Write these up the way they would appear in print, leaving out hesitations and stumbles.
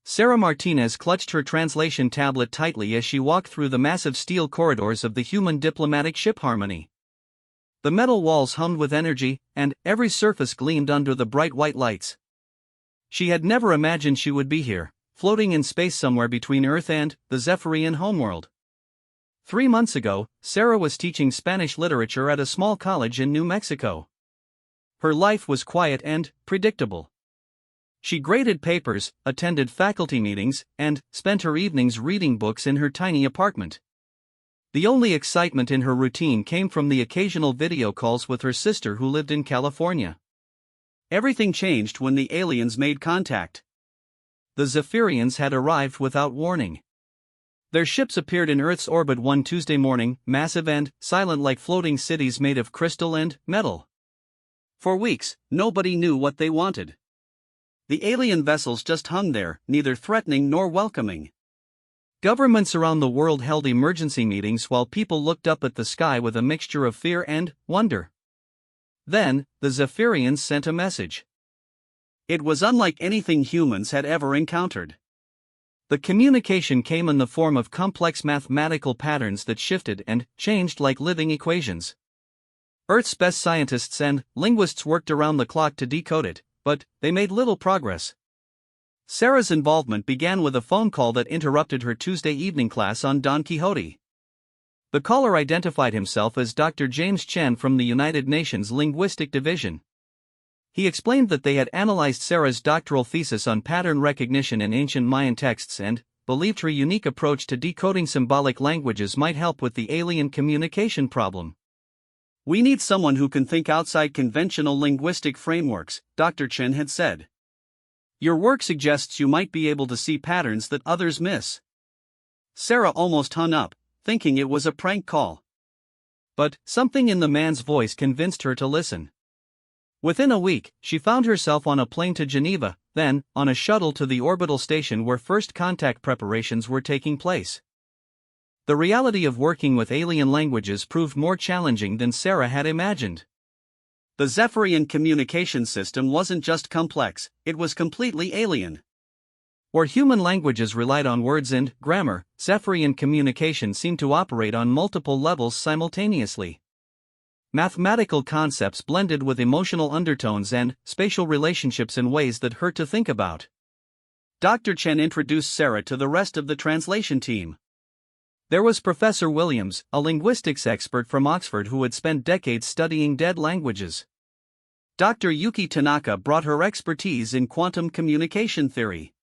Sarah Martinez clutched her translation tablet tightly as she walked through the massive steel corridors of the human diplomatic ship Harmony. The metal walls hummed with energy, and every surface gleamed under the bright white lights. She had never imagined she would be here, floating in space somewhere between Earth and the Zephyrian homeworld. 3 months ago, Sarah was teaching Spanish literature at a small college in New Mexico. Her life was quiet and predictable. She graded papers, attended faculty meetings, and spent her evenings reading books in her tiny apartment. The only excitement in her routine came from the occasional video calls with her sister who lived in California. Everything changed when the aliens made contact. The Zephyrians had arrived without warning. Their ships appeared in Earth's orbit one Tuesday morning, massive and silent like floating cities made of crystal and metal. For weeks, nobody knew what they wanted. The alien vessels just hung there, neither threatening nor welcoming. Governments around the world held emergency meetings while people looked up at the sky with a mixture of fear and wonder. Then, the Zephyrians sent a message. It was unlike anything humans had ever encountered. The communication came in the form of complex mathematical patterns that shifted and changed like living equations. Earth's best scientists and linguists worked around the clock to decode it, but they made little progress. Sarah's involvement began with a phone call that interrupted her Tuesday evening class on Don Quixote. The caller identified himself as Dr. James Chen from the United Nations Linguistic Division. He explained that they had analyzed Sarah's doctoral thesis on pattern recognition in ancient Mayan texts and believed her unique approach to decoding symbolic languages might help with the alien communication problem. "We need someone who can think outside conventional linguistic frameworks," Dr. Chen had said. "Your work suggests you might be able to see patterns that others miss." Sarah almost hung up, thinking it was a prank call. But something in the man's voice convinced her to listen. Within a week, she found herself on a plane to Geneva, then, on a shuttle to the orbital station where first contact preparations were taking place. The reality of working with alien languages proved more challenging than Sarah had imagined. The Zephyrian communication system wasn't just complex, it was completely alien. Where human languages relied on words and grammar, Zephyrian communication seemed to operate on multiple levels simultaneously. Mathematical concepts blended with emotional undertones and spatial relationships in ways that hurt to think about. Dr. Chen introduced Sarah to the rest of the translation team. There was Professor Williams, a linguistics expert from Oxford who had spent decades studying dead languages. Dr. Yuki Tanaka brought her expertise in quantum communication theory.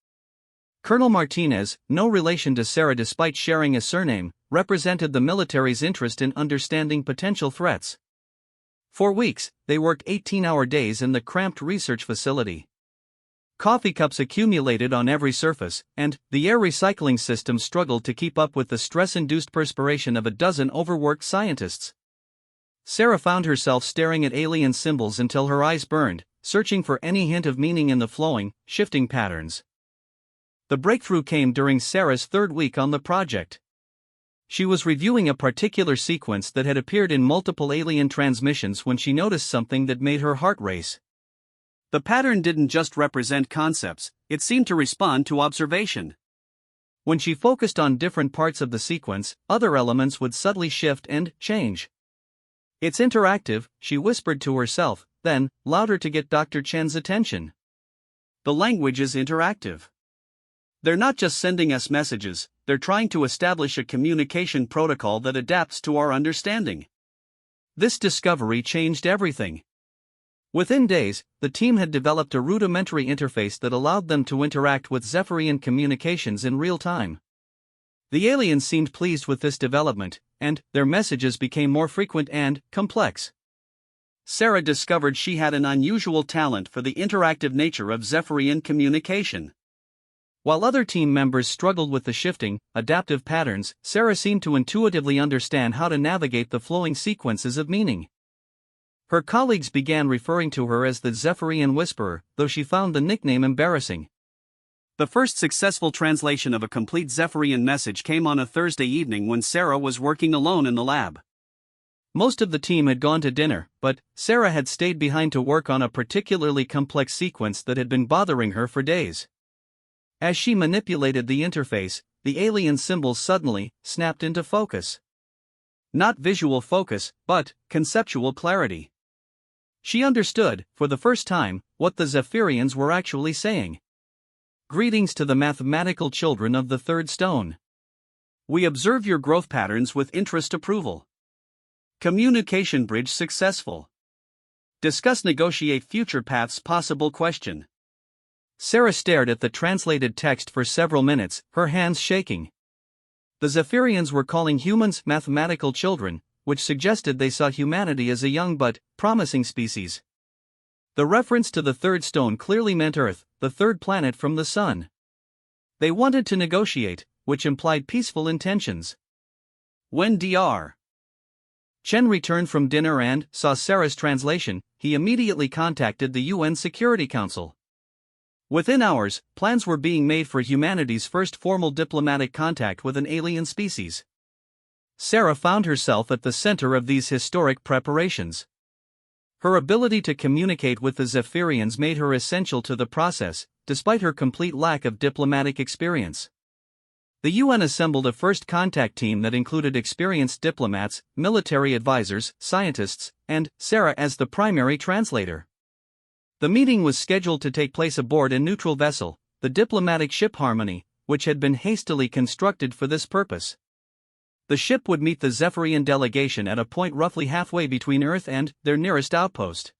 Colonel Martinez, no relation to Sarah despite sharing a surname, represented the military's interest in understanding potential threats. For weeks, they worked 18-hour days in the cramped research facility. Coffee cups accumulated on every surface, and the air recycling system struggled to keep up with the stress-induced perspiration of a dozen overworked scientists. Sarah found herself staring at alien symbols until her eyes burned, searching for any hint of meaning in the flowing, shifting patterns. The breakthrough came during Sarah's third week on the project. She was reviewing a particular sequence that had appeared in multiple alien transmissions when she noticed something that made her heart race. The pattern didn't just represent concepts, it seemed to respond to observation. When she focused on different parts of the sequence, other elements would subtly shift and change. "It's interactive," she whispered to herself, then, louder to get Dr. Chen's attention. "The language is interactive. They're not just sending us messages, they're trying to establish a communication protocol that adapts to our understanding." This discovery changed everything. Within days, the team had developed a rudimentary interface that allowed them to interact with Zephyrian communications in real time. The aliens seemed pleased with this development, and their messages became more frequent and complex. Sarah discovered she had an unusual talent for the interactive nature of Zephyrian communication. While other team members struggled with the shifting, adaptive patterns, Sarah seemed to intuitively understand how to navigate the flowing sequences of meaning. Her colleagues began referring to her as the Zephyrian Whisperer, though she found the nickname embarrassing. The first successful translation of a complete Zephyrian message came on a Thursday evening when Sarah was working alone in the lab. Most of the team had gone to dinner, but Sarah had stayed behind to work on a particularly complex sequence that had been bothering her for days. As she manipulated the interface, the alien symbols suddenly snapped into focus. Not visual focus, but conceptual clarity. She understood, for the first time, what the Zephyrians were actually saying. Greetings to the mathematical children of the third stone. We observe your growth patterns with interest approval. Communication bridge successful. Discuss negotiate future paths possible question. Sarah stared at the translated text for several minutes, her hands shaking. The Zephyrians were calling humans mathematical children, which suggested they saw humanity as a young but promising species. The reference to the third stone clearly meant Earth, the third planet from the Sun. They wanted to negotiate, which implied peaceful intentions. When Dr. Chen returned from dinner and saw Sarah's translation, he immediately contacted the UN Security Council. Within hours, plans were being made for humanity's first formal diplomatic contact with an alien species. Sarah found herself at the center of these historic preparations. Her ability to communicate with the Zephyrians made her essential to the process, despite her complete lack of diplomatic experience. The UN assembled a first contact team that included experienced diplomats, military advisors, scientists, and Sarah as the primary translator. The meeting was scheduled to take place aboard a neutral vessel, the diplomatic ship Harmony, which had been hastily constructed for this purpose. The ship would meet the Zephyrian delegation at a point roughly halfway between Earth and their nearest outpost.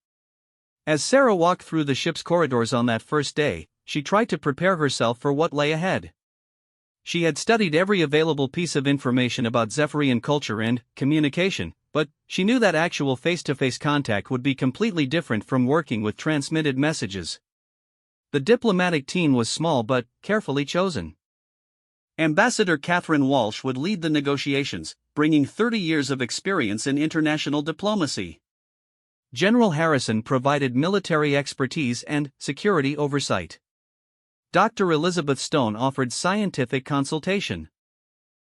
As Sarah walked through the ship's corridors on that first day, she tried to prepare herself for what lay ahead. She had studied every available piece of information about Zephyrian culture and communication, but she knew that actual face-to-face contact would be completely different from working with transmitted messages. The diplomatic team was small but carefully chosen. Ambassador Catherine Walsh would lead the negotiations, bringing 30 years of experience in international diplomacy. General Harrison provided military expertise and security oversight. Dr. Elizabeth Stone offered scientific consultation.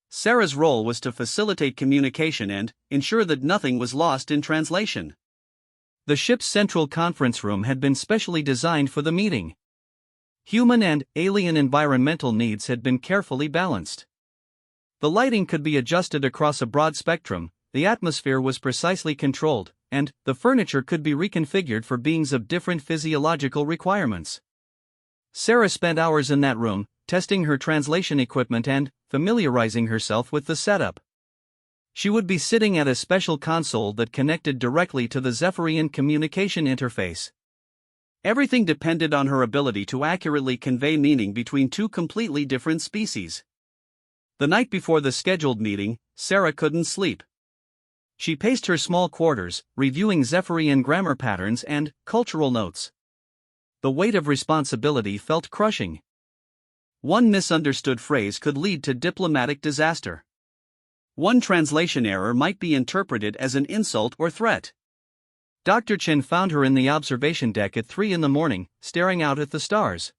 Sarah's role was to facilitate communication and ensure that nothing was lost in translation. The ship's central conference room had been specially designed for the meeting. Human and alien environmental needs had been carefully balanced. The lighting could be adjusted across a broad spectrum, the atmosphere was precisely controlled, and the furniture could be reconfigured for beings of different physiological requirements. Sarah spent hours in that room, testing her translation equipment and familiarizing herself with the setup. She would be sitting at a special console that connected directly to the Zephyrian communication interface. Everything depended on her ability to accurately convey meaning between two completely different species. The night before the scheduled meeting, Sarah couldn't sleep. She paced her small quarters, reviewing Zephyrian grammar patterns and cultural notes. The weight of responsibility felt crushing. One misunderstood phrase could lead to diplomatic disaster. One translation error might be interpreted as an insult or threat. Dr. Chen found her in the observation deck at 3 a.m, staring out at the stars.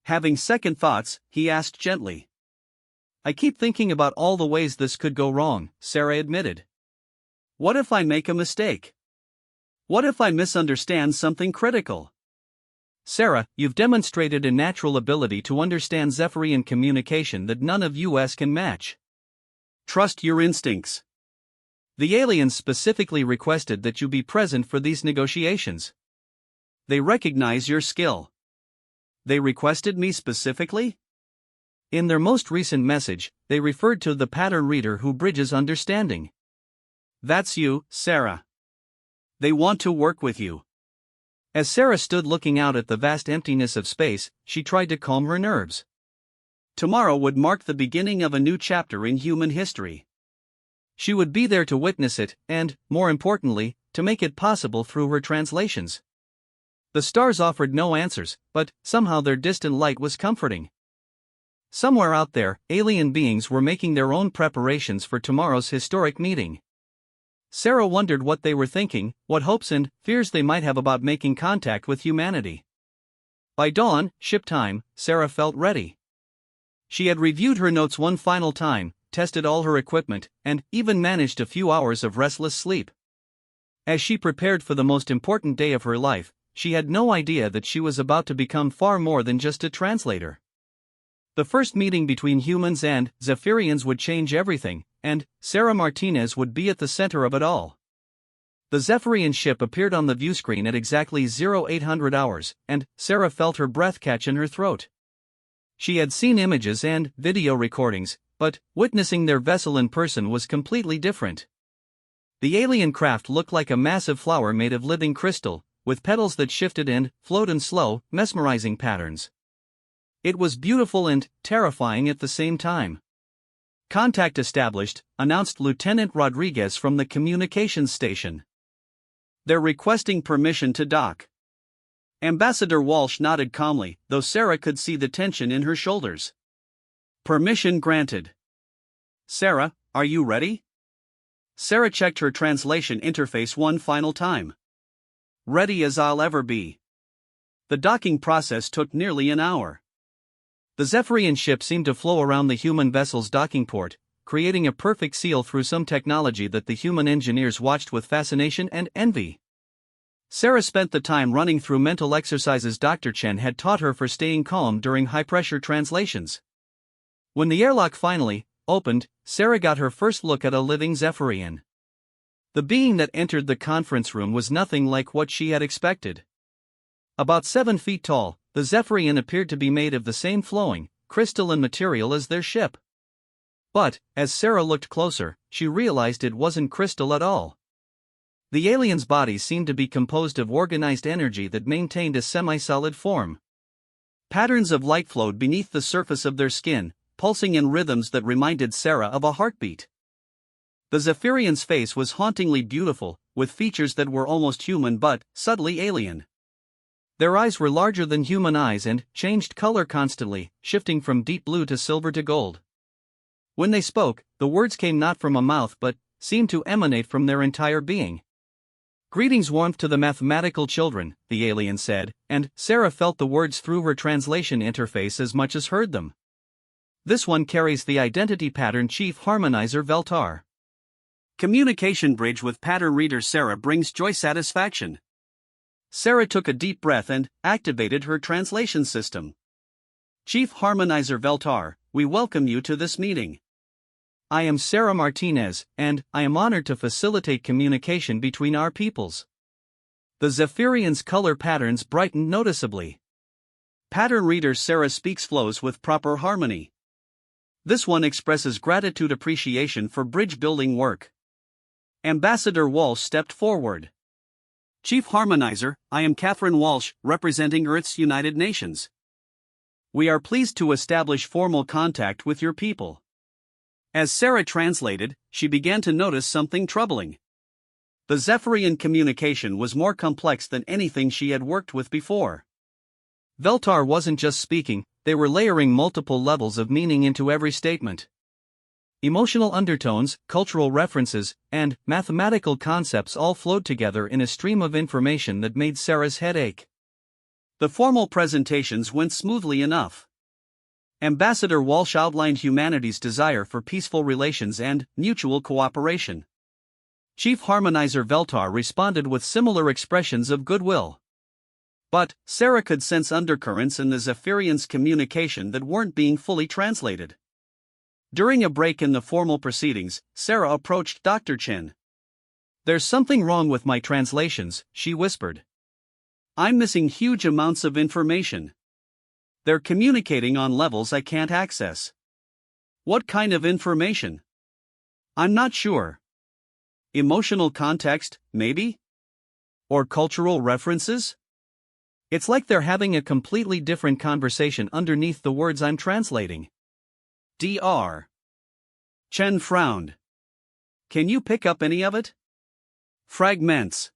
Having second thoughts, he asked gently. I keep thinking about all the ways this could go wrong, Sarah admitted. What if I make a mistake? What if I misunderstand something critical? Sarah, you've demonstrated a natural ability to understand Zephyrian communication that none of us can match. Trust your instincts. The aliens specifically requested that you be present for these negotiations. They recognize your skill. They requested me specifically? In their most recent message, they referred to the pattern reader who bridges understanding. That's you, Sarah. They want to work with you. As Sarah stood looking out at the vast emptiness of space, she tried to calm her nerves. Tomorrow would mark the beginning of a new chapter in human history. She would be there to witness it, and, more importantly, to make it possible through her translations. The stars offered no answers, but somehow their distant light was comforting. Somewhere out there, alien beings were making their own preparations for tomorrow's historic meeting. Sarah wondered what they were thinking, what hopes and fears they might have about making contact with humanity. By dawn, ship time, Sarah felt ready. She had reviewed her notes one final time, tested all her equipment, and even managed a few hours of restless sleep. As she prepared for the most important day of her life, she had no idea that she was about to become far more than just a translator. The first meeting between humans and Zephyrians would change everything, and Sarah Martinez would be at the center of it all. The Zephyrian ship appeared on the viewscreen at exactly 0800 hours, and Sarah felt her breath catch in her throat. She had seen images and video recordings, but witnessing their vessel in person was completely different. The alien craft looked like a massive flower made of living crystal, with petals that shifted and flowed in slow, mesmerizing patterns. It was beautiful and terrifying at the same time. "Contact established," announced Lieutenant Rodriguez from the communications station. "They're requesting permission to dock." Ambassador Walsh nodded calmly, though Sarah could see the tension in her shoulders. "Permission granted." "Sarah, are you ready?" Sarah checked her translation interface one final time. "Ready as I'll ever be." The docking process took nearly an hour. The Zephyrian ship seemed to flow around the human vessel's docking port, creating a perfect seal through some technology that the human engineers watched with fascination and envy. Sarah spent the time running through mental exercises Dr. Chen had taught her for staying calm during high-pressure translations. When the airlock finally opened, Sarah got her first look at a living Zephyrian. The being that entered the conference room was nothing like what she had expected. About 7 feet tall, the Zephyrian appeared to be made of the same flowing, crystalline material as their ship. But, as Sarah looked closer, she realized it wasn't crystal at all. The alien's body seemed to be composed of organized energy that maintained a semi-solid form. Patterns of light flowed beneath the surface of their skin, pulsing in rhythms that reminded Sarah of a heartbeat. The Zephyrian's face was hauntingly beautiful, with features that were almost human but subtly alien. Their eyes were larger than human eyes and changed color constantly, shifting from deep blue to silver to gold. When they spoke, the words came not from a mouth but seemed to emanate from their entire being. "Greetings warmth to the mathematical children," the alien said, and Sarah felt the words through her translation interface as much as heard them. "This one carries the identity pattern Chief Harmonizer Veltar. Communication bridge with pattern reader Sarah brings joy satisfaction." Sarah took a deep breath and activated her translation system. "Chief Harmonizer Veltar, we welcome you to this meeting. I am Sarah Martinez, and I am honored to facilitate communication between our peoples." The Zephyrian's color patterns brightened noticeably. Pattern reader Sarah speaks flows with proper harmony. This one expresses gratitude appreciation for bridge building work. Ambassador Walsh stepped forward. "Chief Harmonizer, I am Catherine Walsh, representing Earth's United Nations. We are pleased to establish formal contact with your people." As Sarah translated, she began to notice something troubling. The Zephyrian communication was more complex than anything she had worked with before. Veltar wasn't just speaking, they were layering multiple levels of meaning into every statement. Emotional undertones, cultural references, and mathematical concepts all flowed together in a stream of information that made Sarah's head ache. The formal presentations went smoothly enough. Ambassador Walsh outlined humanity's desire for peaceful relations and mutual cooperation. Chief Harmonizer Veltar responded with similar expressions of goodwill. But Sarah could sense undercurrents in the Zephyrian's communication that weren't being fully translated. During a break in the formal proceedings, Sarah approached Dr. Chen. "There's something wrong with my translations," she whispered. "I'm missing huge amounts of information. They're communicating on levels I can't access." "What kind of information?" "I'm not sure. Emotional context, maybe? Or cultural references? It's like they're having a completely different conversation underneath the words I'm translating." Dr. Chen frowned. "Can you pick up any of it?" "Fragments.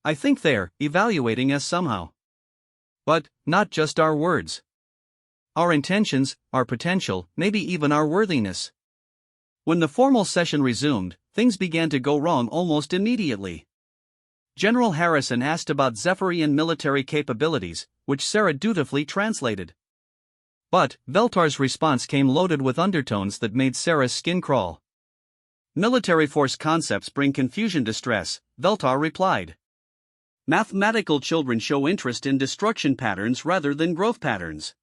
I think they're evaluating us somehow. But not just our words. Our intentions, our potential, maybe even our worthiness." When the formal session resumed, things began to go wrong almost immediately. General Harrison asked about Zephyrian military capabilities, which Sarah dutifully translated. But Veltar's response came loaded with undertones that made Sarah's skin crawl. "Military force concepts bring confusion distress," Veltar replied. "Mathematical children show interest in destruction patterns rather than growth patterns.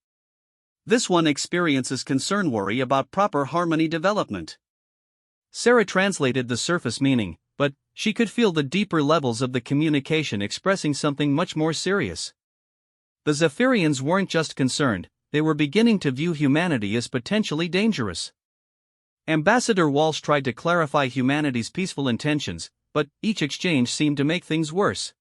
This one experiences concern worry about proper harmony development. Sarah translated the surface meaning, but she could feel the deeper levels of the communication expressing something much more serious. The Zephyrians weren't just concerned, they were beginning to view humanity as potentially dangerous. Ambassador Walsh tried to clarify humanity's peaceful intentions, but each exchange seemed to make things worse.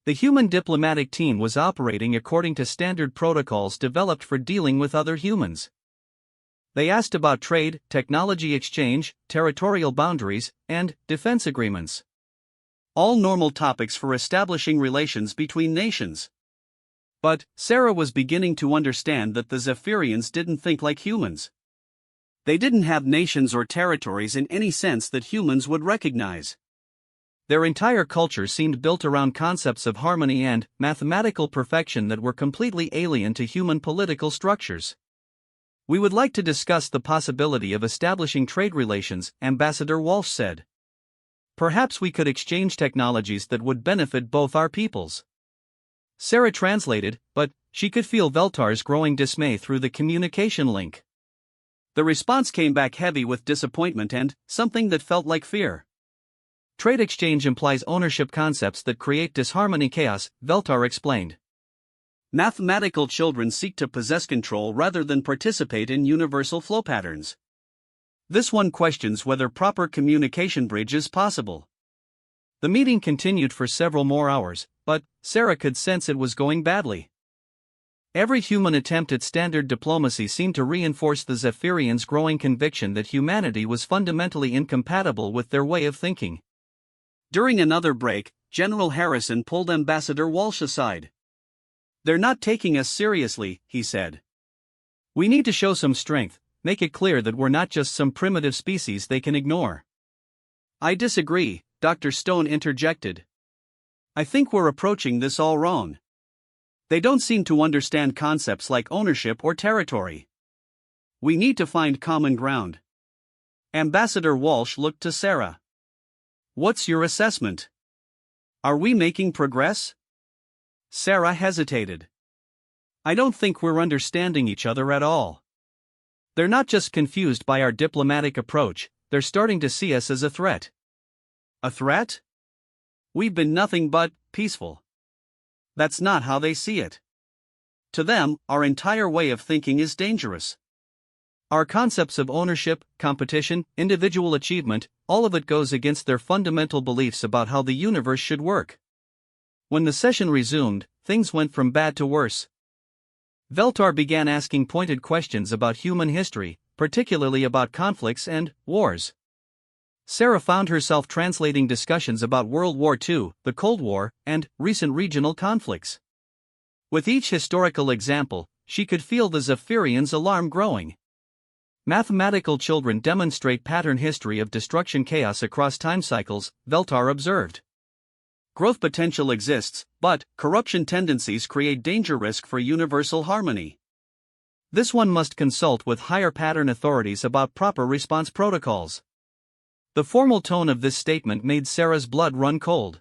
The human diplomatic team was operating according to standard protocols developed for dealing with other humans. They asked about trade, technology exchange, territorial boundaries, and defense agreements. All normal topics for establishing relations between nations. But Sarah was beginning to understand that the Zephyrians didn't think like humans. They didn't have nations or territories in any sense that humans would recognize. Their entire culture seemed built around concepts of harmony and mathematical perfection that were completely alien to human political structures. "We would like to discuss the possibility of establishing trade relations," Ambassador Walsh said. "Perhaps we could exchange technologies that would benefit both our peoples." Sarah translated, but she could feel Veltar's growing dismay through the communication link. The response came back heavy with disappointment and something that felt like fear. "Trade exchange implies ownership concepts that create disharmony chaos," Veltar explained. Mathematical children seek to possess control rather than participate in universal flow patterns. This one questions whether proper communication bridge is possible. The meeting continued for several more hours, but Sarah could sense it was going badly. Every human attempt at standard diplomacy seemed to reinforce the Zephyrians' growing conviction that humanity was fundamentally incompatible with their way of thinking. During another break, General Harrison pulled Ambassador Walsh aside. "They're not taking us seriously," he said. "We need to show some strength, make it clear that we're not just some primitive species they can ignore." "I disagree," Dr. Stone interjected. "I think we're approaching this all wrong. They don't seem to understand concepts like ownership or territory. We need to find common ground." Ambassador Walsh looked to Sarah. "What's your assessment? Are we making progress?" Sarah hesitated. "I don't think we're understanding each other at all. They're not just confused by our diplomatic approach, they're starting to see us as a threat." "A threat? We've been nothing but peaceful." "That's not how they see it. To them, our entire way of thinking is dangerous. Our concepts of ownership, competition, individual achievement, all of it goes against their fundamental beliefs about how the universe should work." When the session resumed, things went from bad to worse. Veltar began asking pointed questions about human history, particularly about conflicts and wars. Sarah found herself translating discussions about World War II, the Cold War, and recent regional conflicts. With each historical example, she could feel the Zephyrians' alarm growing. "Mathematical children demonstrate pattern history of destruction chaos across time cycles," Veltar observed. "Growth potential exists, but corruption tendencies create danger risk for universal harmony. This one must consult with higher pattern authorities about proper response protocols." The formal tone of this statement made Sarah's blood run cold.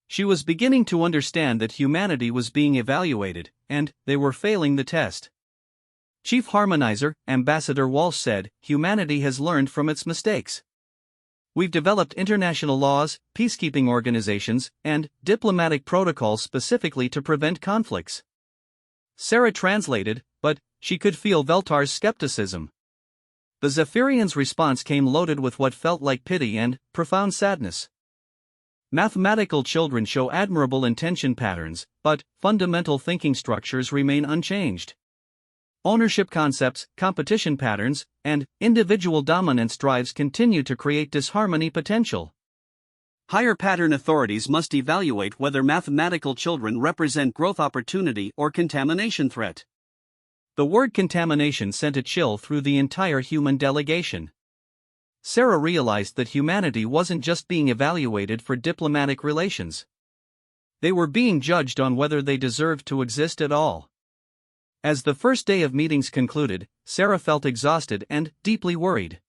She was beginning to understand that humanity was being evaluated, and they were failing the test. "Chief Harmonizer," Ambassador Walsh said, "humanity has learned from its mistakes. We've developed international laws, peacekeeping organizations, and diplomatic protocols specifically to prevent conflicts." Sarah translated, but she could feel Veltar's skepticism. The Zephyrians' response came loaded with what felt like pity and profound sadness. "Mathematical children show admirable intention patterns, but fundamental thinking structures remain unchanged. Ownership concepts, competition patterns, and individual dominance drives continue to create disharmony potential. Higher pattern authorities must evaluate whether mathematical children represent growth opportunity or contamination threat." The word contamination sent a chill through the entire human delegation. Sarah realized that humanity wasn't just being evaluated for diplomatic relations. They were being judged on whether they deserved to exist at all. As the first day of meetings concluded, Sarah felt exhausted and deeply worried.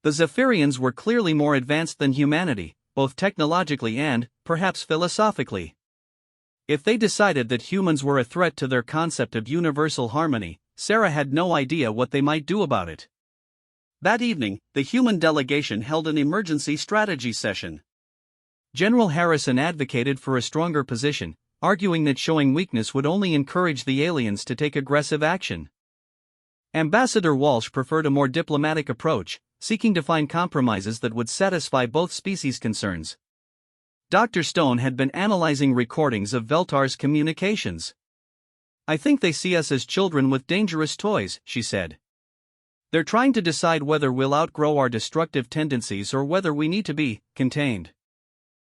The Zephyrians were clearly more advanced than humanity, both technologically and, perhaps philosophically. If they decided that humans were a threat to their concept of universal harmony, Sarah had no idea what they might do about it. That evening, the human delegation held an emergency strategy session. General Harrison advocated for a stronger position, arguing that showing weakness would only encourage the aliens to take aggressive action. Ambassador Walsh preferred a more diplomatic approach, seeking to find compromises that would satisfy both species' concerns. Dr. Stone had been analyzing recordings of Veltar's communications. "I think they see us as children with dangerous toys," she said. "They're trying to decide whether we'll outgrow our destructive tendencies or whether we need to be contained."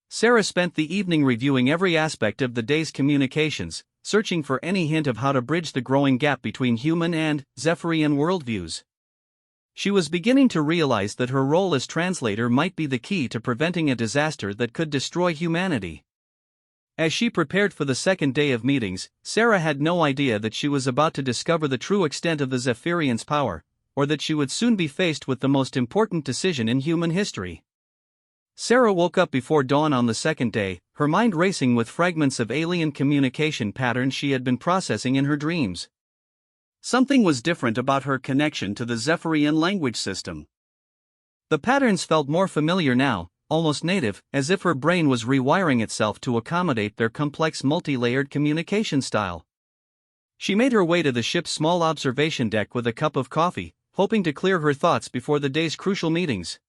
Sarah spent the evening reviewing every aspect of the day's communications, searching for any hint of how to bridge the growing gap between human and Zephyrian worldviews. She was beginning to realize that her role as translator might be the key to preventing a disaster that could destroy humanity. As she prepared for the second day of meetings, Sarah had no idea that she was about to discover the true extent of the Zephyrians' power, or that she would soon be faced with the most important decision in human history. Sarah woke up before dawn on the second day, her mind racing with fragments of alien communication patterns she had been processing in her dreams. Something was different about her connection to the Zephyrian language system. The patterns felt more familiar now, almost native, as if her brain was rewiring itself to accommodate their complex multi-layered communication style. She made her way to the ship's small observation deck with a cup of coffee, hoping to clear her thoughts before the day's crucial meetings.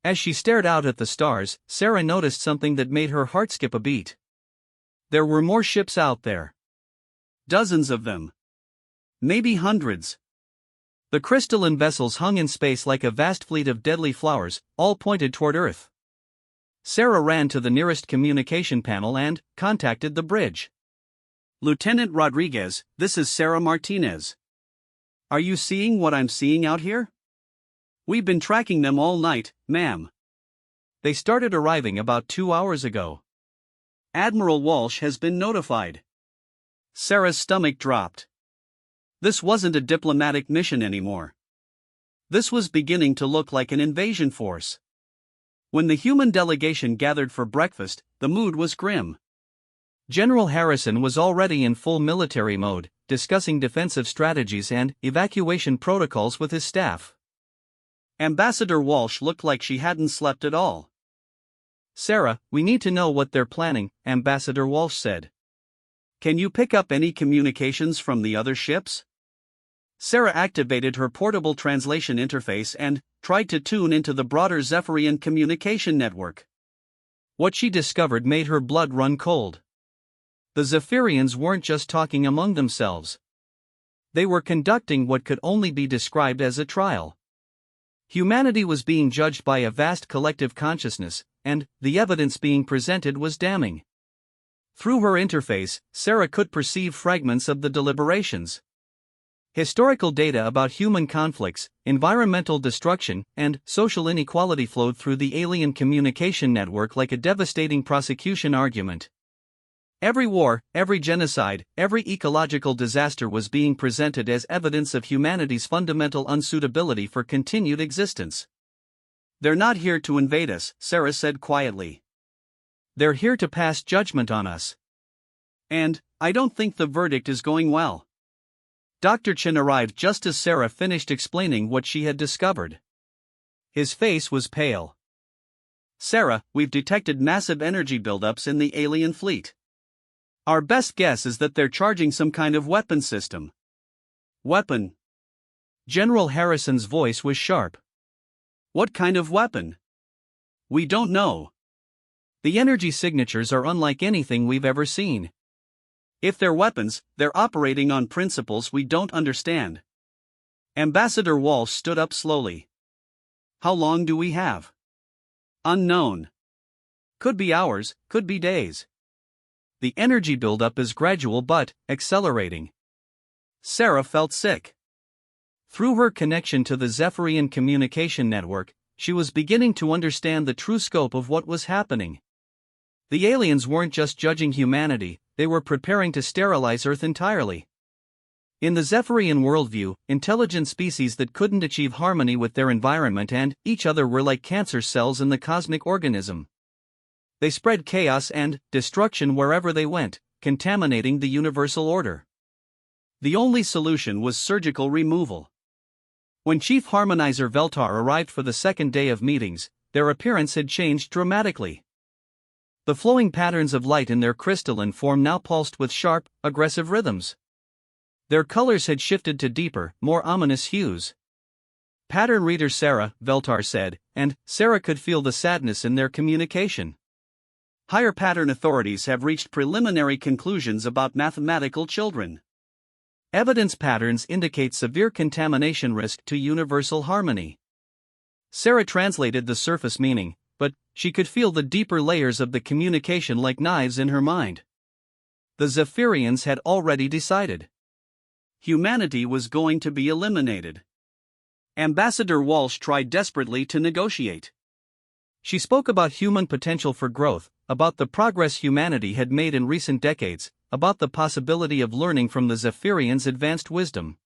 As she stared out at the stars, Sarah noticed something that made her heart skip a beat. There were more ships out there. Dozens of them. Maybe hundreds. The crystalline vessels hung in space like a vast fleet of deadly flowers, all pointed toward Earth. Sarah ran to the nearest communication panel and contacted the bridge. "Lieutenant Rodriguez, this is Sarah Martinez. Are you seeing what I'm seeing out here? We've been tracking them all night, ma'am. They started arriving about 2 hours ago. Admiral Walsh has been notified." Sarah's stomach dropped. This wasn't a diplomatic mission anymore. This was beginning to look like an invasion force. When the human delegation gathered for breakfast, the mood was grim. General Harrison was already in full military mode, discussing defensive strategies and evacuation protocols with his staff. Ambassador Walsh looked like she hadn't slept at all. "Sarah, we need to know what they're planning," Ambassador Walsh said. "Can you pick up any communications from the other ships?" Sarah activated her portable translation interface and tried to tune into the broader Zephyrian communication network. What she discovered made her blood run cold. The Zephyrians weren't just talking among themselves. They were conducting what could only be described as a trial. Humanity was being judged by a vast collective consciousness, and the evidence being presented was damning. Through her interface, Sarah could perceive fragments of the deliberations. Historical data about human conflicts, environmental destruction, and social inequality flowed through the alien communication network like a devastating prosecution argument. Every war, every genocide, every ecological disaster was being presented as evidence of humanity's fundamental unsuitability for continued existence. "They're not here to invade us," Sarah said quietly. "They're here to pass judgment on us. And I don't think the verdict is going well." Dr. Chen arrived just as Sarah finished explaining what she had discovered. His face was pale. "Sarah, we've detected massive energy buildups in the alien fleet. Our best guess is that they're charging some kind of weapon system." "Weapon?" General Harrison's voice was sharp. "What kind of weapon?" "We don't know. The energy signatures are unlike anything we've ever seen. If they're weapons, they're operating on principles we don't understand." Ambassador Walsh stood up slowly. "How long do we have?" "Unknown. Could be hours, could be days. The energy buildup is gradual but accelerating." Sarah felt sick. Through her connection to the Zephyrian communication network, she was beginning to understand the true scope of what was happening. The aliens weren't just judging humanity, they were preparing to sterilize Earth entirely. In the Zephyrian worldview, intelligent species that couldn't achieve harmony with their environment and each other were like cancer cells in the cosmic organism. They spread chaos and destruction wherever they went, contaminating the universal order. The only solution was surgical removal. When Chief Harmonizer Veltar arrived for the second day of meetings, their appearance had changed dramatically. The flowing patterns of light in their crystalline form now pulsed with sharp, aggressive rhythms. Their colors had shifted to deeper, more ominous hues. "Pattern reader Sarah," Veltar said, and Sarah could feel the sadness in their communication. "Higher pattern authorities have reached preliminary conclusions about mathematical children. Evidence patterns indicate severe contamination risk to universal harmony." Sarah translated the surface meaning, but she could feel the deeper layers of the communication like knives in her mind. The Zephyrians had already decided. Humanity was going to be eliminated. Ambassador Walsh tried desperately to negotiate. She spoke about human potential for growth, about the progress humanity had made in recent decades, about the possibility of learning from the Zephyrians' advanced wisdom.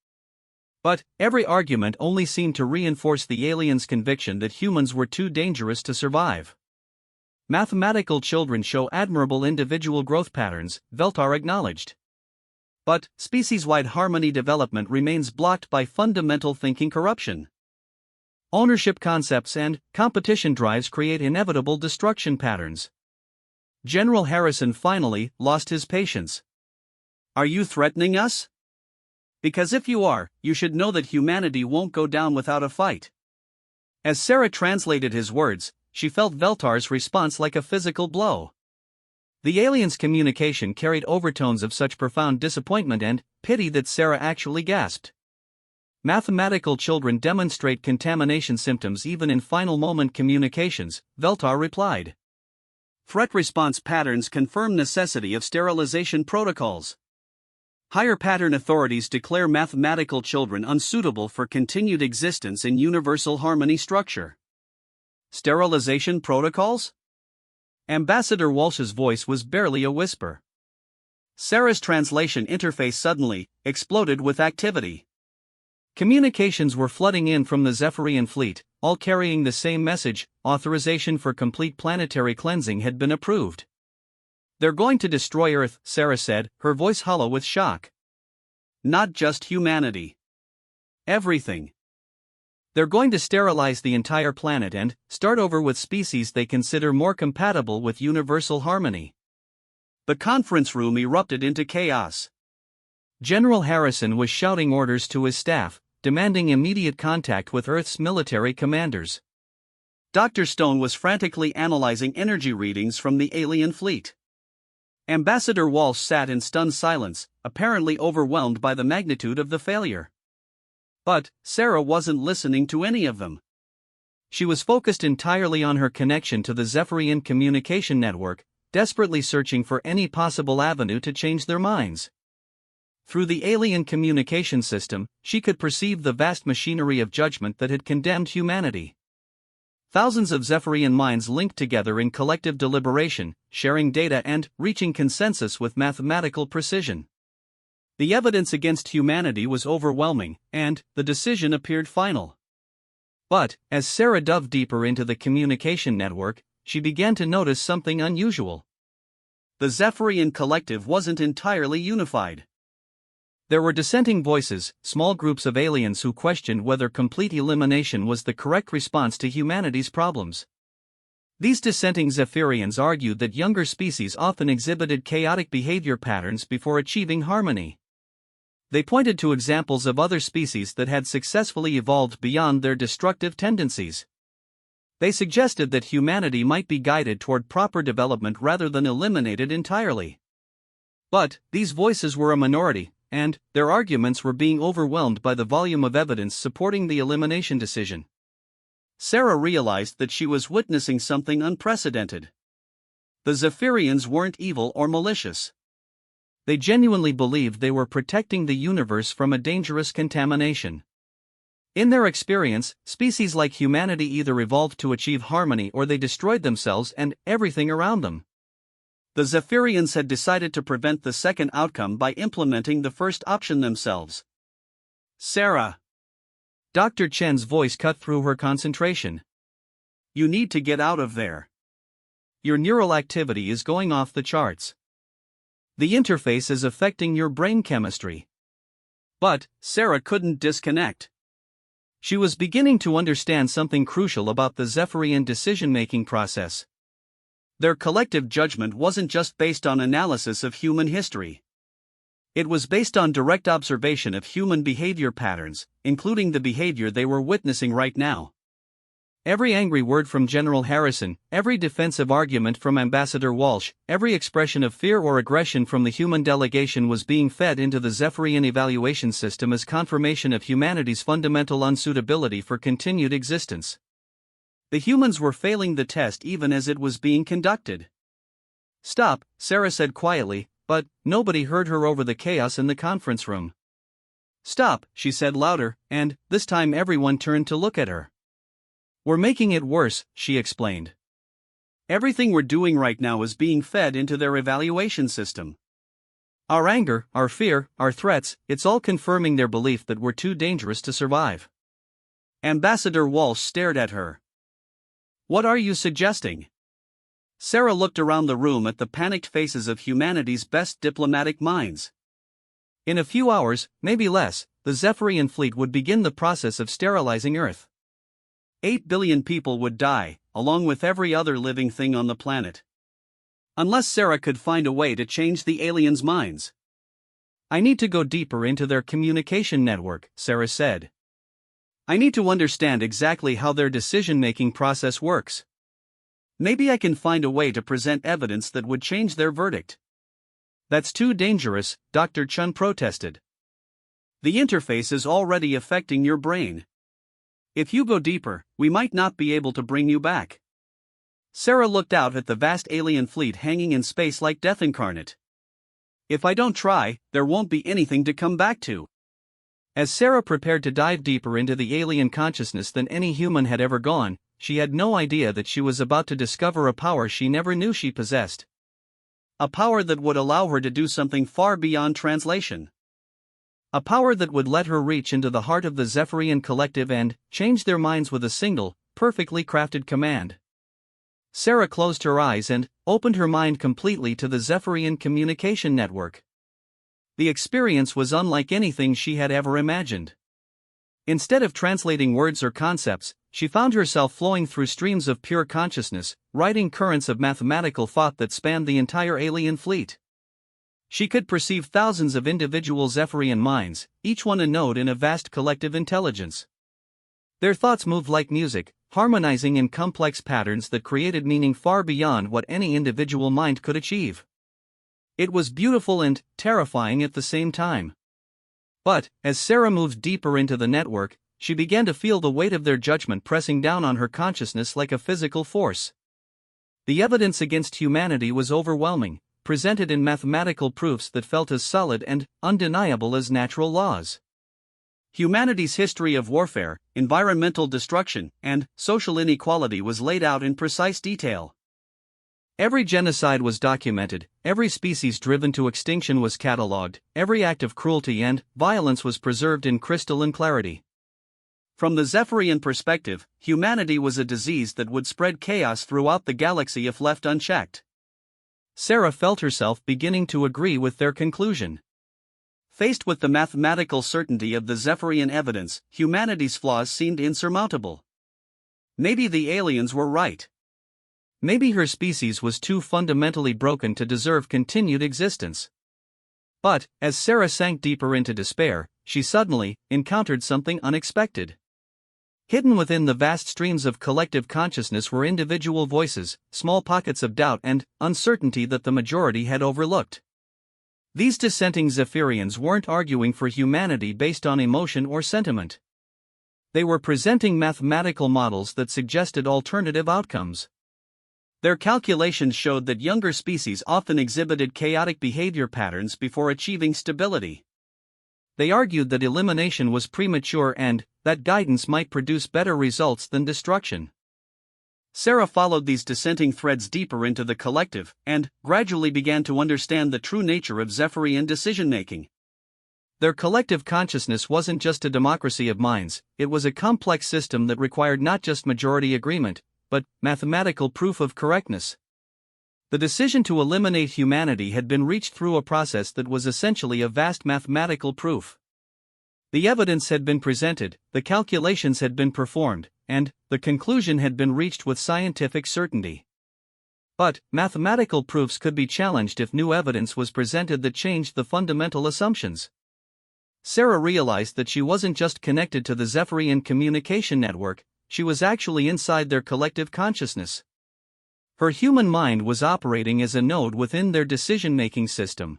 But every argument only seemed to reinforce the aliens' conviction that humans were too dangerous to survive. "Mathematical children show admirable individual growth patterns," Veltar acknowledged. "But species-wide harmony development remains blocked by fundamental thinking corruption. Ownership concepts and competition drives create inevitable destruction patterns." General Harrison finally lost his patience. "Are you threatening us? Because if you are, you should know that humanity won't go down without a fight." As Sarah translated his words, she felt Veltar's response like a physical blow. The aliens' communication carried overtones of such profound disappointment and pity that Sarah actually gasped. "Mathematical children demonstrate contamination symptoms even in final moment communications," Veltar replied. "Threat response patterns confirm necessity of sterilization protocols. Higher pattern authorities declare mathematical children unsuitable for continued existence in universal harmony structure." Sterilization protocols? Ambassador Walsh's voice was barely a whisper. Sarah's translation interface suddenly exploded with activity. Communications were flooding in from the Zephyrian fleet, all carrying the same message: authorization for complete planetary cleansing had been approved. "They're going to destroy Earth," Sarah said, her voice hollow with shock. "Not just humanity. Everything. They're going to sterilize the entire planet and start over with species they consider more compatible with universal harmony." The conference room erupted into chaos. General Harrison was shouting orders to his staff, demanding immediate contact with Earth's military commanders. Dr. Stone was frantically analyzing energy readings from the alien fleet. Ambassador Walsh sat in stunned silence, apparently overwhelmed by the magnitude of the failure. But Sarah wasn't listening to any of them. She was focused entirely on her connection to the Zephyrian communication network, desperately searching for any possible avenue to change their minds. Through the alien communication system, she could perceive the vast machinery of judgment that had condemned humanity. Thousands of Zephyrian minds linked together in collective deliberation, sharing data and reaching consensus with mathematical precision. The evidence against humanity was overwhelming, and the decision appeared final. But, as Sarah dove deeper into the communication network, she began to notice something unusual. The Zephyrian collective wasn't entirely unified. There were dissenting voices, small groups of aliens who questioned whether complete elimination was the correct response to humanity's problems. These dissenting Zephyrians argued that younger species often exhibited chaotic behavior patterns before achieving harmony. They pointed to examples of other species that had successfully evolved beyond their destructive tendencies. They suggested that humanity might be guided toward proper development rather than eliminated entirely. But these voices were a minority, and their arguments were being overwhelmed by the volume of evidence supporting the elimination decision. Sarah realized that she was witnessing something unprecedented. The Zephyrians weren't evil or malicious. They genuinely believed they were protecting the universe from a dangerous contamination. In their experience, species like humanity either evolved to achieve harmony or they destroyed themselves and everything around them. The Zephyrians had decided to prevent the second outcome by implementing the first option themselves. "Sarah." Dr. Chen's voice cut through her concentration. "You need to get out of there. Your neural activity is going off the charts. The interface is affecting your brain chemistry. But Sarah couldn't disconnect. She was beginning to understand something crucial about the Zephyrian decision-making process. Their collective judgment wasn't just based on analysis of human history. It was based on direct observation of human behavior patterns, including the behavior they were witnessing right now. Every angry word from General Harrison, every defensive argument from Ambassador Walsh, every expression of fear or aggression from the human delegation was being fed into the Zephyrian evaluation system as confirmation of humanity's fundamental unsuitability for continued existence. The humans were failing the test even as it was being conducted. "Stop," Sarah said quietly, but nobody heard her over the chaos in the conference room. "Stop," she said louder, and this time everyone turned to look at her. "We're making it worse," she explained. "Everything we're doing right now is being fed into their evaluation system. Our anger, our fear, our threats, it's all confirming their belief that we're too dangerous to survive." Ambassador Walsh stared at her. "What are you suggesting?" Sarah looked around the room at the panicked faces of humanity's best diplomatic minds. In a few hours, maybe less, the Zephyrian fleet would begin the process of sterilizing Earth. 8 billion people would die, along with every other living thing on the planet. Unless Sarah could find a way to change the aliens' minds. "I need to go deeper into their communication network," Sarah said. "I need to understand exactly how their decision-making process works. Maybe I can find a way to present evidence that would change their verdict." "That's too dangerous," Dr. Chun protested. "The interface is already affecting your brain. If you go deeper, we might not be able to bring you back." Sarah looked out at the vast alien fleet hanging in space like death incarnate. "If I don't try, there won't be anything to come back to." As Sarah prepared to dive deeper into the alien consciousness than any human had ever gone, she had no idea that she was about to discover a power she never knew she possessed. A power that would allow her to do something far beyond translation. A power that would let her reach into the heart of the Zephyrian collective and change their minds with a single, perfectly crafted command. Sarah closed her eyes and opened her mind completely to the Zephyrian communication network. The experience was unlike anything she had ever imagined. Instead of translating words or concepts, she found herself flowing through streams of pure consciousness, riding currents of mathematical thought that spanned the entire alien fleet. She could perceive thousands of individual Zephyrian minds, each one a node in a vast collective intelligence. Their thoughts moved like music, harmonizing in complex patterns that created meaning far beyond what any individual mind could achieve. It was beautiful and terrifying at the same time. But, as Sarah moved deeper into the network, she began to feel the weight of their judgment pressing down on her consciousness like a physical force. The evidence against humanity was overwhelming, presented in mathematical proofs that felt as solid and undeniable as natural laws. Humanity's history of warfare, environmental destruction, and social inequality was laid out in precise detail. Every genocide was documented, every species driven to extinction was catalogued, every act of cruelty and violence was preserved in crystalline clarity. From the Zephyrian perspective, humanity was a disease that would spread chaos throughout the galaxy if left unchecked. Sarah felt herself beginning to agree with their conclusion. Faced with the mathematical certainty of the Zephyrian evidence, humanity's flaws seemed insurmountable. Maybe the aliens were right. Maybe her species was too fundamentally broken to deserve continued existence. But, as Sarah sank deeper into despair, she suddenly encountered something unexpected. Hidden within the vast streams of collective consciousness were individual voices, small pockets of doubt and uncertainty that the majority had overlooked. These dissenting Zephyrians weren't arguing for humanity based on emotion or sentiment. They were presenting mathematical models that suggested alternative outcomes. Their calculations showed that younger species often exhibited chaotic behavior patterns before achieving stability. They argued that elimination was premature and that guidance might produce better results than destruction. Sarah followed these dissenting threads deeper into the collective and gradually began to understand the true nature of Zephyrian decision-making. Their collective consciousness wasn't just a democracy of minds, it was a complex system that required not just majority agreement, but mathematical proof of correctness. The decision to eliminate humanity had been reached through a process that was essentially a vast mathematical proof. The evidence had been presented, the calculations had been performed, and the conclusion had been reached with scientific certainty. But mathematical proofs could be challenged if new evidence was presented that changed the fundamental assumptions. Sarah realized that she wasn't just connected to the Zephyrian communication network, she was actually inside their collective consciousness. Her human mind was operating as a node within their decision-making system.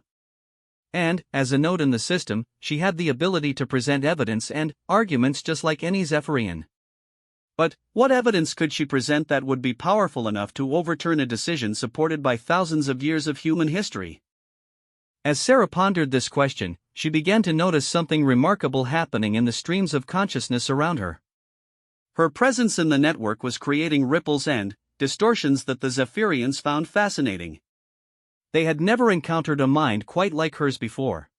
And, as a node in the system, she had the ability to present evidence and arguments just like any Zephyrian. But what evidence could she present that would be powerful enough to overturn a decision supported by thousands of years of human history? As Sarah pondered this question, she began to notice something remarkable happening in the streams of consciousness around her. Her presence in the network was creating ripples and distortions that the Zephyrians found fascinating. They had never encountered a mind quite like hers before.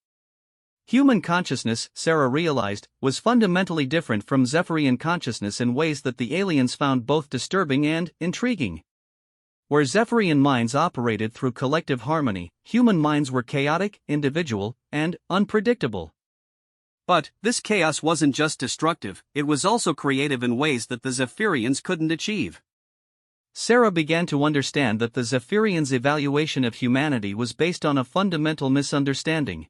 Human consciousness, Sarah realized, was fundamentally different from Zephyrian consciousness in ways that the aliens found both disturbing and intriguing. Where Zephyrian minds operated through collective harmony, human minds were chaotic, individual, and unpredictable. But this chaos wasn't just destructive, it was also creative in ways that the Zephyrians couldn't achieve. Sarah began to understand that the Zephyrians' evaluation of humanity was based on a fundamental misunderstanding.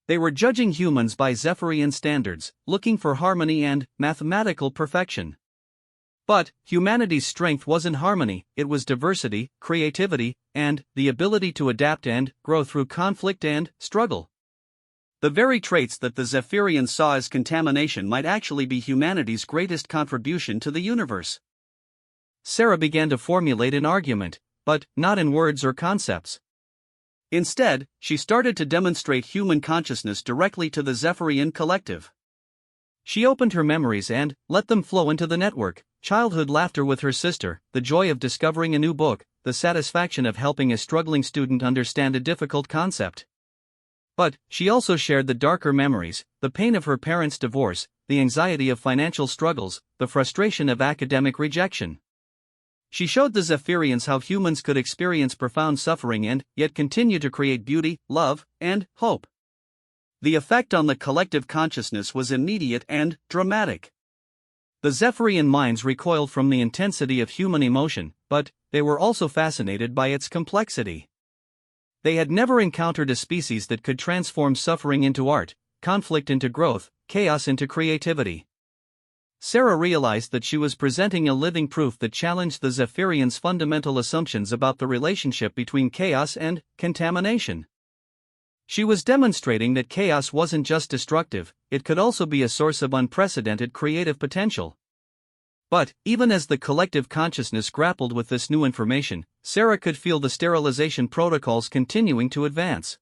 They were judging humans by Zephyrian standards, looking for harmony and mathematical perfection. But humanity's strength wasn't harmony, it was diversity, creativity, and the ability to adapt and grow through conflict and struggle. The very traits that the Zephyrians saw as contamination might actually be humanity's greatest contribution to the universe. Sarah began to formulate an argument, but not in words or concepts. Instead, she started to demonstrate human consciousness directly to the Zephyrian collective. She opened her memories and let them flow into the network: childhood laughter with her sister, the joy of discovering a new book, the satisfaction of helping a struggling student understand a difficult concept. But she also shared the darker memories, the pain of her parents' divorce, the anxiety of financial struggles, the frustration of academic rejection. She showed the Zephyrians how humans could experience profound suffering and yet continue to create beauty, love, and hope. The effect on the collective consciousness was immediate and dramatic. The Zephyrian minds recoiled from the intensity of human emotion, but they were also fascinated by its complexity. They had never encountered a species that could transform suffering into art, conflict into growth, chaos into creativity. Sarah realized that she was presenting a living proof that challenged the Zephyrians' fundamental assumptions about the relationship between chaos and contamination. She was demonstrating that chaos wasn't just destructive, it could also be a source of unprecedented creative potential. But, even as the collective consciousness grappled with this new information, Sarah could feel the sterilization protocols continuing to advance.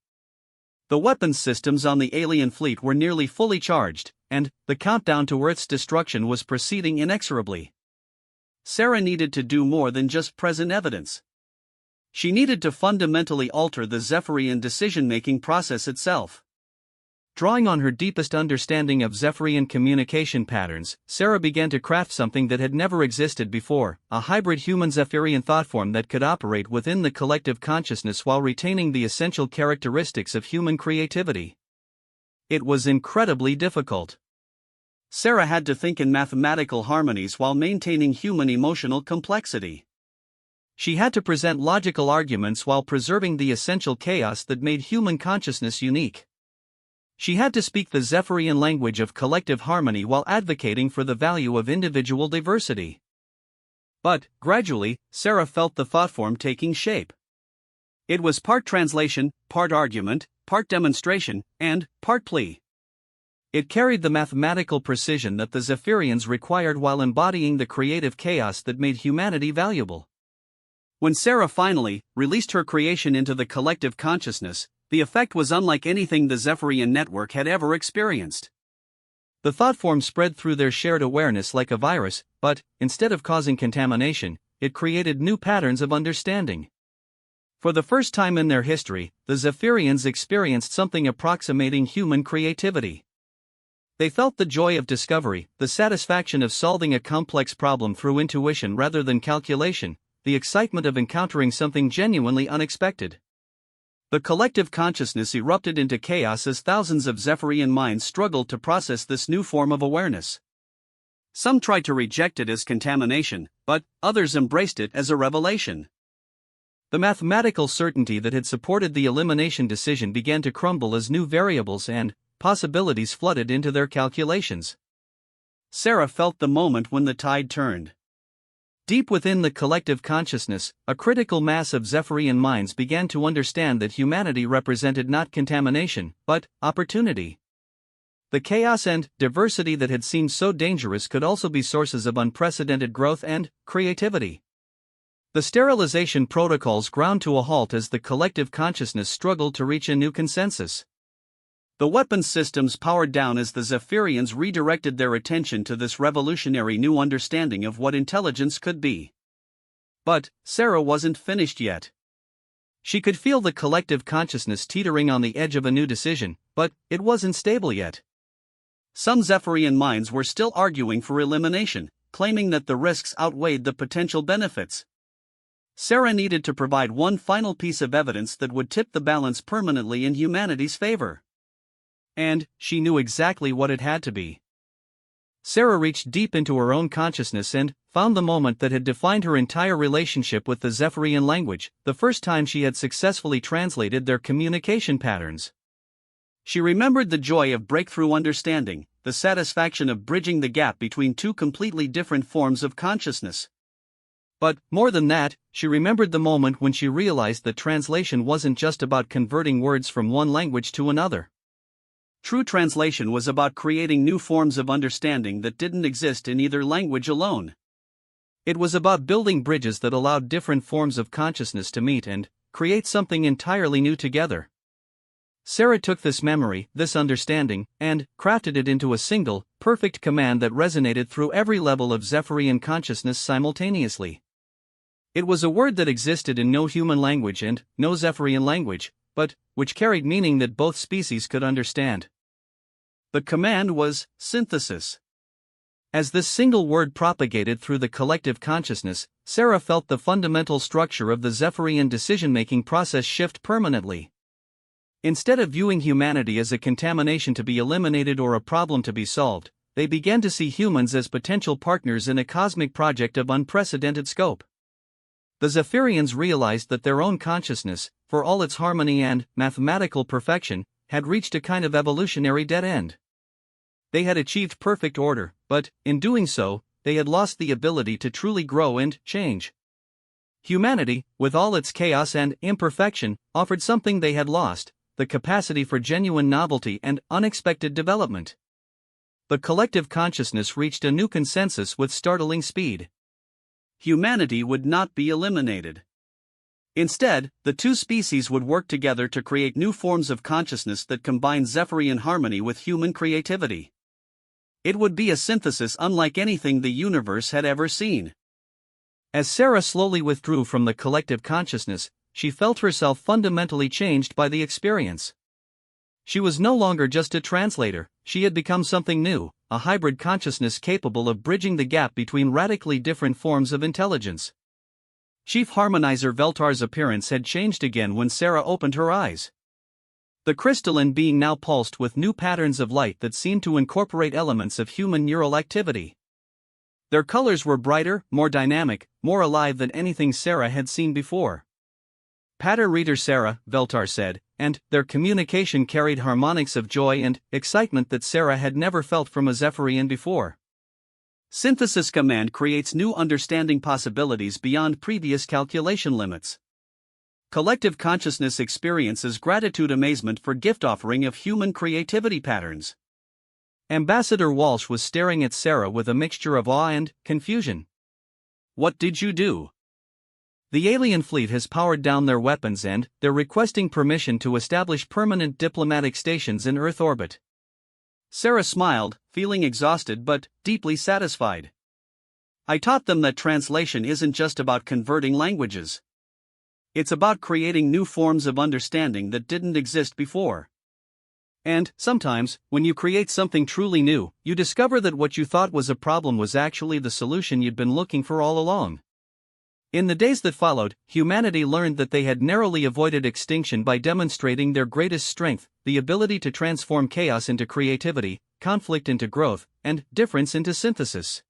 The weapons systems on the alien fleet were nearly fully charged, and the countdown to Earth's destruction was proceeding inexorably. Sarah needed to do more than just present evidence. She needed to fundamentally alter the Zephyrian decision-making process itself. Drawing on her deepest understanding of Zephyrian communication patterns, Sarah began to craft something that had never existed before: a hybrid human-Zephyrian thoughtform that could operate within the collective consciousness while retaining the essential characteristics of human creativity. It was incredibly difficult. Sarah had to think in mathematical harmonies while maintaining human emotional complexity. She had to present logical arguments while preserving the essential chaos that made human consciousness unique. She had to speak the Zephyrian language of collective harmony while advocating for the value of individual diversity. But, gradually, Sarah felt the thoughtform taking shape. It was part translation, part argument, part demonstration, and part plea. It carried the mathematical precision that the Zephyrians required while embodying the creative chaos that made humanity valuable. When Sarah finally released her creation into the collective consciousness, the effect was unlike anything the Zephyrian network had ever experienced. The thoughtform spread through their shared awareness like a virus, but, instead of causing contamination, it created new patterns of understanding. For the first time in their history, the Zephyrians experienced something approximating human creativity. They felt the joy of discovery, the satisfaction of solving a complex problem through intuition rather than calculation, the excitement of encountering something genuinely unexpected. The collective consciousness erupted into chaos as thousands of Zephyrian minds struggled to process this new form of awareness. Some tried to reject it as contamination, but others embraced it as a revelation. The mathematical certainty that had supported the elimination decision began to crumble as new variables and possibilities flooded into their calculations. Sarah felt the moment when the tide turned. Deep within the collective consciousness, a critical mass of Zephyrian minds began to understand that humanity represented not contamination, but opportunity. The chaos and diversity that had seemed so dangerous could also be sources of unprecedented growth and creativity. The sterilization protocols ground to a halt as the collective consciousness struggled to reach a new consensus. The weapons systems powered down as the Zephyrians redirected their attention to this revolutionary new understanding of what intelligence could be. But Sarah wasn't finished yet. She could feel the collective consciousness teetering on the edge of a new decision, but it wasn't stable yet. Some Zephyrian minds were still arguing for elimination, claiming that the risks outweighed the potential benefits. Sarah needed to provide one final piece of evidence that would tip the balance permanently in humanity's favor. And she knew exactly what it had to be. Sarah reached deep into her own consciousness and found the moment that had defined her entire relationship with the Zephyrian language, the first time she had successfully translated their communication patterns. She remembered the joy of breakthrough understanding, the satisfaction of bridging the gap between two completely different forms of consciousness. But, more than that, she remembered the moment when she realized that translation wasn't just about converting words from one language to another. True translation was about creating new forms of understanding that didn't exist in either language alone. It was about building bridges that allowed different forms of consciousness to meet and create something entirely new together. Sarah took this memory, this understanding, and crafted it into a single, perfect command that resonated through every level of Zephyrian consciousness simultaneously. It was a word that existed in no human language and no Zephyrian language, but which carried meaning that both species could understand. The command was synthesis. As this single word propagated through the collective consciousness, Sarah felt the fundamental structure of the Zephyrian decision-making process shift permanently. Instead of viewing humanity as a contamination to be eliminated or a problem to be solved, they began to see humans as potential partners in a cosmic project of unprecedented scope. The Zephyrians realized that their own consciousness, for all its harmony and mathematical perfection, had reached a kind of evolutionary dead end. They had achieved perfect order, but, in doing so, they had lost the ability to truly grow and change. Humanity, with all its chaos and imperfection, offered something they had lost: the capacity for genuine novelty and unexpected development. The collective consciousness reached a new consensus with startling speed. Humanity would not be eliminated. Instead, the two species would work together to create new forms of consciousness that combine Zephyrian harmony with human creativity. It would be a synthesis unlike anything the universe had ever seen. As Sarah slowly withdrew from the collective consciousness, she felt herself fundamentally changed by the experience. She was no longer just a translator, she had become something new, a hybrid consciousness capable of bridging the gap between radically different forms of intelligence. Chief Harmonizer Veltar's appearance had changed again when Sarah opened her eyes. The crystalline being now pulsed with new patterns of light that seemed to incorporate elements of human neural activity. Their colors were brighter, more dynamic, more alive than anything Sarah had seen before. "Pattern reader Sarah," Veltar said, and their communication carried harmonics of joy and excitement that Sarah had never felt from a Zephyrian before. Synthesis command creates new understanding possibilities beyond previous calculation limits. Collective consciousness experiences gratitude amazement for gift offering of human creativity patterns. Ambassador Walsh was staring at Sarah with a mixture of awe and confusion. "What did you do?" "The alien fleet has powered down their weapons and they're requesting permission to establish permanent diplomatic stations in Earth orbit." Sarah smiled, feeling exhausted but deeply satisfied. "I taught them that translation isn't just about converting languages. It's about creating new forms of understanding that didn't exist before. And, sometimes, when you create something truly new, you discover that what you thought was a problem was actually the solution you'd been looking for all along." In the days that followed, humanity learned that they had narrowly avoided extinction by demonstrating their greatest strength, the ability to transform chaos into creativity, conflict into growth, and difference into synthesis.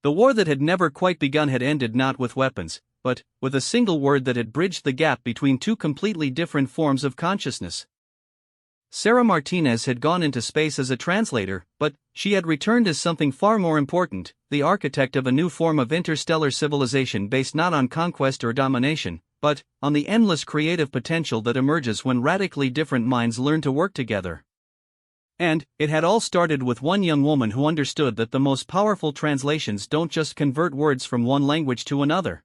The war that had never quite begun had ended not with weapons, but with a single word that had bridged the gap between two completely different forms of consciousness. Sarah Martinez had gone into space as a translator, but she had returned as something far more important, the architect of a new form of interstellar civilization based not on conquest or domination, but on the endless creative potential that emerges when radically different minds learn to work together. And it had all started with one young woman who understood that the most powerful translations don't just convert words from one language to another.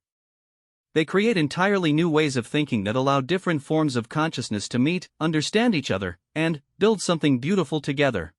They create entirely new ways of thinking that allow different forms of consciousness to meet, understand each other, and build something beautiful together.